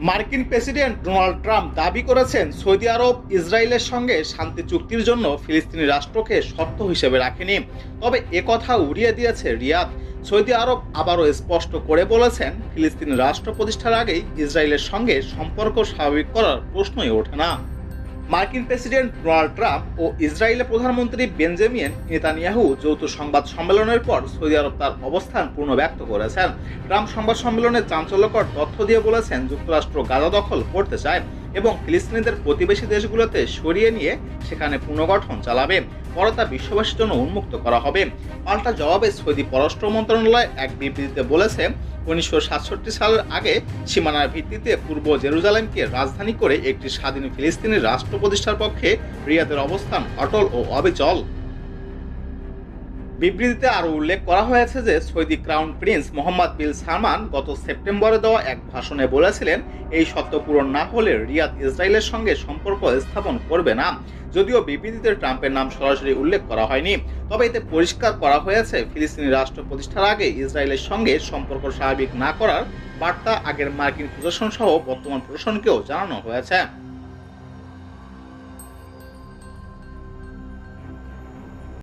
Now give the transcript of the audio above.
মার্কিন president Donald Trump দাবি করেছেন সৌদি আরব ইসরায়েলের সঙ্গে শান্তি চুক্তির জন্য ফিলিস্তিনি রাষ্ট্রকে শর্ত হিসেবে রাখেনি। তবে একথা উড়িয়ে দিয়েছে রিয়াদ। সৌদি আরব আবারও স্পষ্ট করে বলেছেন ফিলিস্তিনি রাষ্ট্র প্রতিষ্ঠার আগেই ইসরায়েলের সঙ্গে সম্পর্ক স্বাভাবিক করার প্রশ্নই ওঠে না। মার্কিন প্রেসিডেন্ট ডোনাল্ড ট্রাম্প ও ইসরায়েলের প্রধানমন্ত্রী বেঞ্জামিন নেতানিয়াহু যৌথ সংবাদ সম্মেলনের পর সৌদি আরব তার অবস্থান পুনর্ব্যক্ত করেছেন। ট্রাম্প সংবাদ সম্মেলনে চাঞ্চল্যকর তথ্য দিয়ে বলেছেন যুক্তরাষ্ট্র গাজা দখল করতে চায় এবং ফিলিস্তিনিদের প্রতিবেশী দেশগুলোতে সরিয়ে নিয়ে সেখানে পুনর্গঠন চালাবে। পরে তা বিশ্ববাসীর জন্য উন্মুক্ত করা হবে। পাল্টা জবাবে সৌদি পররাষ্ট্র মন্ত্রণালয় এক বিবৃতিতে বলেছে 1967 সালের আগে সীমানার ভিত্তিতে পূর্ব জেরুজালেমকে রাজধানী করে একটি স্বাধীন ফিলিস্তিনি রাষ্ট্র প্রতিষ্ঠার পক্ষে রিয়াদের অবস্থান অটল ও অবিচল। বিবৃতিতে আরও উল্লেখ করা হয়েছে যে সৌদি ক্রাউন প্রিন্স মোহাম্মদ বিন সালমান গত সেপ্টেম্বরে দেওয়া এক ভাষণে বলেছিলেন এই শর্ত পূরণ না হলে রিয়াদ ইসরায়েলের সঙ্গে সম্পর্ক স্থাপন করবে না। যদিও বিবৃতিতে ট্রাম্পের নাম সরাসরি উল্লেখ করা হয়নি, তবে এতে পরিষ্কার করা হয়েছে ফিলিস্তিনি রাষ্ট্র প্রতিষ্ঠার আগে ইসরায়েলের সঙ্গে সম্পর্ক স্বাভাবিক না করার বার্তা আগের মার্কিন প্রশাসন সহ বর্তমান প্রশাসনকেও জানানো হয়েছে।